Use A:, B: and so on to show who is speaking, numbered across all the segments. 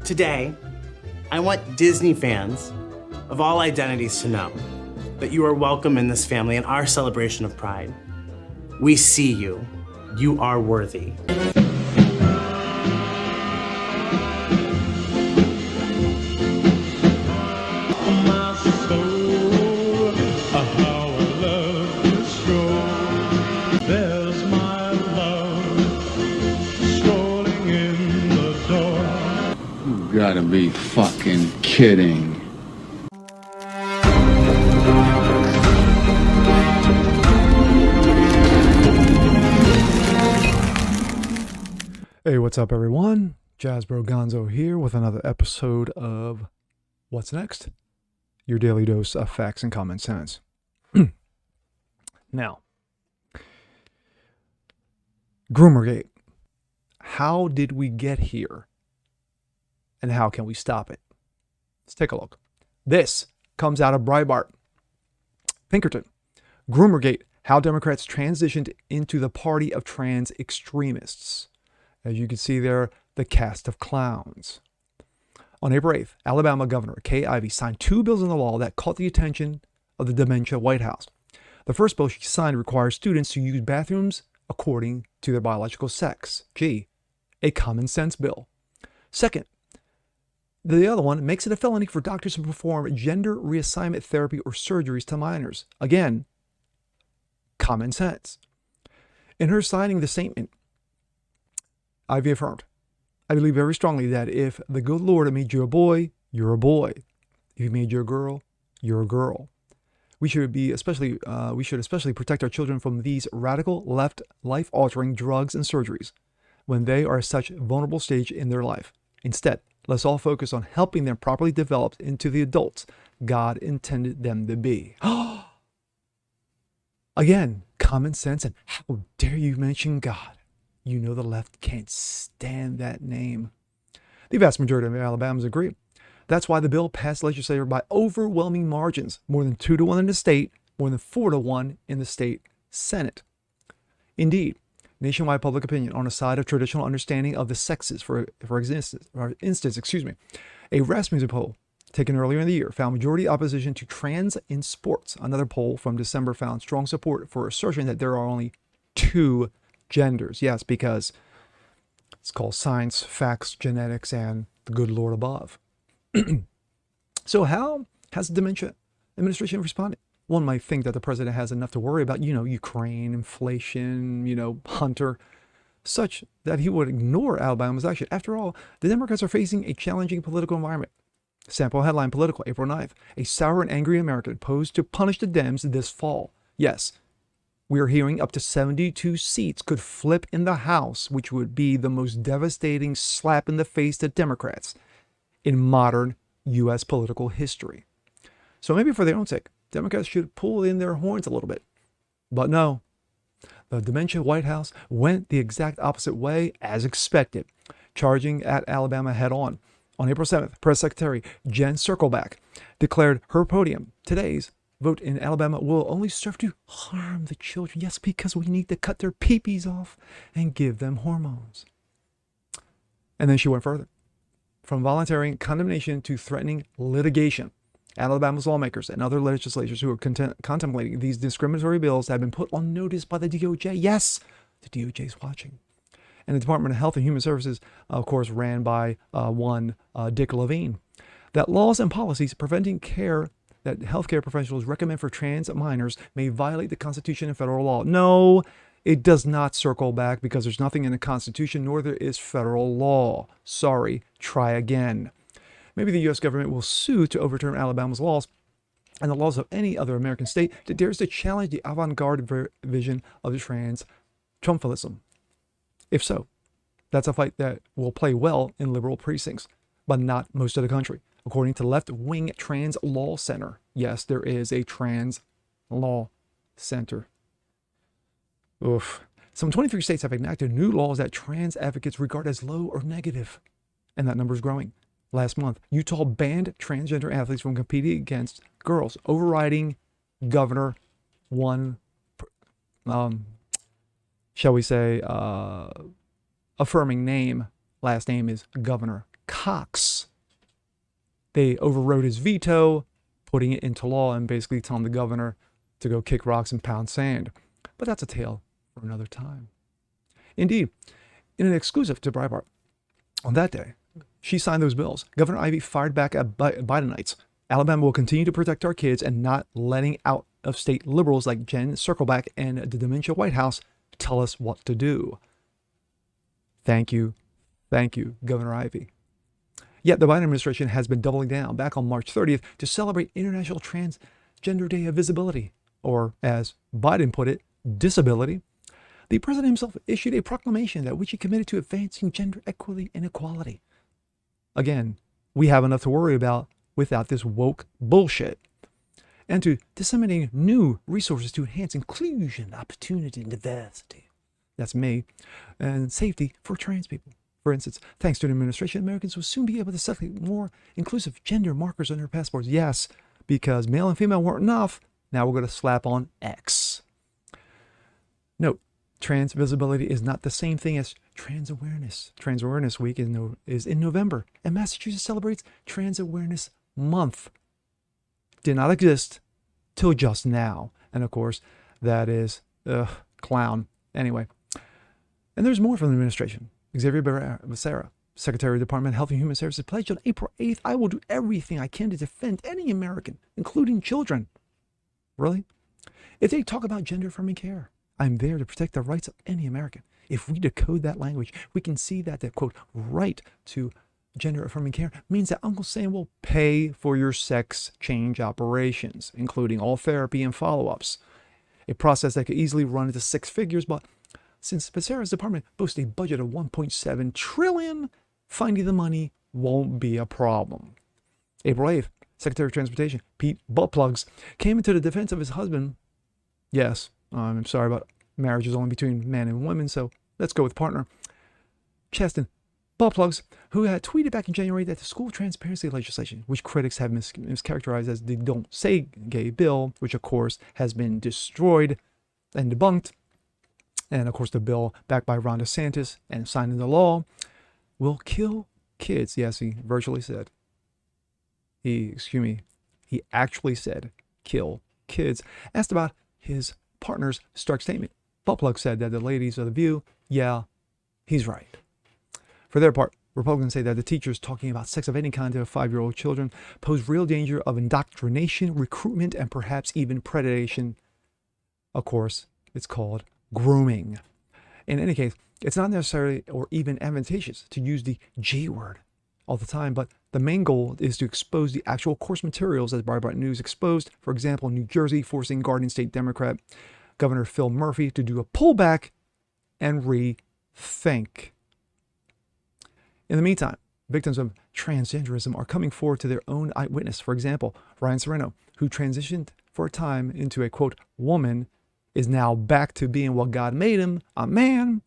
A: Today, I want Disney fans of all identities to know that you are welcome in this family in our celebration of Pride. We see you. You are worthy.
B: You gotta be fucking kidding.
C: Hey, what's up, everyone? Jazzbro Gonzo here with another episode of What's Next? Your daily dose of facts and common sense. Now, Groomer-Gate. How did we get here? And how can we stop it? Let's take a look. This comes out of Breitbart. Pinkerton. Groomer-Gate. How Democrats transitioned into the party of trans extremists. As you can see there, the cast of clowns. On April 8th, Alabama Governor Kay Ivey signed 2 bills into law that caught the attention of the dementia White House. The first bill she signed requires students to use bathrooms according to their biological sex. Gee, a common sense bill. Second, the other one makes it a felony for doctors to perform gender reassignment therapy or surgeries to minors. Again, common sense. In her signing the statement, Ivy affirmed, I believe very strongly that if the good Lord made you a boy, you're a boy. If he made you a girl, you're a girl. We should especially protect our children from these radical left life-altering drugs and surgeries when they are at such a vulnerable stage in their life. Instead, let's all focus on helping them properly develop into the adults God intended them to be. Again, common sense, and how dare you mention God? You know the left can't stand that name. The vast majority of Alabamans agree. That's why the bill passed legislature by overwhelming margins, more than 2-1 in the state, more than 4-1 in the state Senate. Indeed, nationwide public opinion on the side of traditional understanding of the sexes, for instance, a Rasmussen poll taken earlier in the year found majority opposition to trans in sports. Another poll from December found strong support for assertion that there are only 2 genders. Yes, because it's called science, facts, genetics, and the good Lord above. So how has the dementia administration responded? One might think that the president has enough to worry about, Ukraine, inflation, Hunter, such that he would ignore Alabama's action. After all, the Democrats are facing a challenging political environment. Sample headline Political, April 9th. A sour and angry American posed to punish the Dems this fall. Yes, we are hearing up to 72 seats could flip in the House, which would be the most devastating slap in the face to Democrats in modern U.S. political history. So maybe for their own sake, Democrats should pull in their horns a little bit. But no, the dementia White House went the exact opposite way as expected, charging at Alabama head on. On April 7th, Press Secretary Jen Circleback declared her podium, today's vote in Alabama will only serve to harm the children. Yes, because we need to cut their peepees off and give them hormones. And then she went further. From volunteering condemnation to threatening litigation, Alabama's lawmakers and other legislators who are contemplating these discriminatory bills have been put on notice by the DOJ. Yes, the DOJ is watching. And the Department of Health and Human Services, of course, ran by Dick Levine, that laws and policies preventing care that healthcare professionals recommend for trans minors may violate the Constitution and federal law. No, it does not circle back because there's nothing in the Constitution nor there is federal law. Sorry, try again. Maybe the U.S. government will sue to overturn Alabama's laws and the laws of any other American state that dares to challenge the avant-garde vision of the trans Trumpism. If so, that's a fight that will play well in liberal precincts, but not most of the country. According to left-wing Trans Law Center. Yes, there is a Trans Law Center. Oof. Some 23 states have enacted new laws that trans advocates regard as low or negative, and that number is growing. Last month, Utah banned transgender athletes from competing against girls, overriding Governor one, shall we say, affirming name. Last name is Governor Cox. They overrode his veto, putting it into law and basically telling the governor to go kick rocks and pound sand. But that's a tale for another time. Indeed, in an exclusive to Breitbart, on that day, she signed those bills. Governor Ivey fired back at Bidenites. Alabama will continue to protect our kids and not letting out-of-state liberals like Jen Circleback and the Dementia White House tell us what to do. Thank you, Governor Ivey. Yet the Biden administration has been doubling down back on March 30th to celebrate International Transgender Day of Visibility, or as Biden put it, disability. The president himself issued a proclamation that which he committed to advancing gender equity and equality. Again, we have enough to worry about without this woke bullshit. And to disseminating new resources to enhance inclusion, opportunity, and diversity. That's me. And safety for trans people. For instance, thanks to the administration, Americans will soon be able to select more inclusive gender markers on their passports. Yes, because male and female weren't enough. Now we're going to slap on X. Note, trans visibility is not the same thing as Trans Awareness. Trans Awareness Week is in November, and Massachusetts celebrates Trans Awareness Month. Did not exist till just now. And of course, that is clown. Anyway, and there's more from the administration. Xavier Becerra, Secretary of the Department of Health and Human Services, pledged on April 8th, I will do everything I can to defend any American, including children. Really? If they talk about gender-affirming care, I'm there to protect the rights of any American. If we decode that language, we can see that the, quote, right to gender-affirming care means that Uncle Sam will pay for your sex change operations, including all therapy and follow-ups. A process that could easily run into six figures, but since Becerra's department boasts a budget of $1.7 trillion, finding the money won't be a problem. April 8th, Secretary of Transportation Pete Buttplugs came into the defense of his husband. Yes, I'm sorry, but marriage is only between man and woman, so let's go with partner. Cheston Buttplugs, who had tweeted back in January that the school transparency legislation, which critics have mischaracterized as the Don't Say Gay bill, which of course has been destroyed and debunked, and of course the bill backed by Ron DeSantis and signed into law, will kill kids. Yes, he virtually said. He actually said kill kids. Asked about his partner's stark statement, Buttplug said that the ladies of the View, yeah, he's right. For their part, Republicans say that the teachers talking about sex of any kind to 5-year-old children pose real danger of indoctrination, recruitment, and perhaps even predation. Of course, it's called grooming. In any case, it's not necessarily or even advantageous to use the G word all the time, but the main goal is to expose the actual course materials as Breitbart News exposed. For example, New Jersey forcing Garden State Democrat Governor Phil Murphy to do a pullback and rethink. In the meantime, victims of transgenderism are coming forward to their own eyewitness. For example, Ryan Sereno, who transitioned for a time into a, quote, woman, is now back to being what God made him, a man.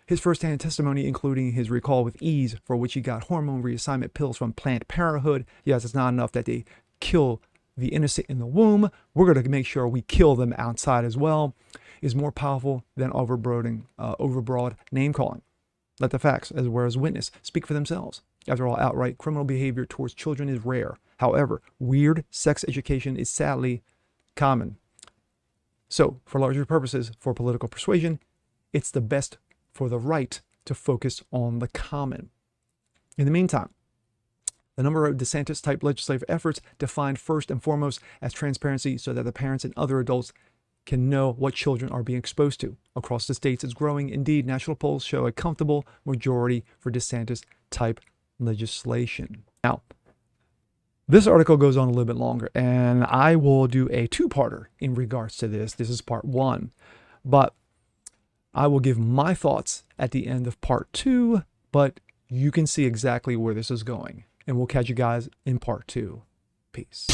C: His firsthand testimony, including his recall with ease, for which he got hormone reassignment pills from Planned Parenthood. Yes, it's not enough that they kill the innocent in the womb. We're going to make sure we kill them outside as well, is more powerful than overbroad name calling. Let the facts, as well as witness, speak for themselves. After all, outright criminal behavior towards children is rare. However, weird sex education is sadly common. So, for larger purposes, for political persuasion, it's the best for the right to focus on the common. In the meantime, the number of DeSantis-type legislative efforts defined first and foremost as transparency so that the parents and other adults can know what children are being exposed to. Across the states, it's growing. Indeed, national polls show a comfortable majority for DeSantis-type legislation. Now, this article goes on a little bit longer, and I will do a two-parter in regards to this. This is part one, but I will give my thoughts at the end of part two, but you can see exactly where this is going. And we'll catch you guys in part two. Peace.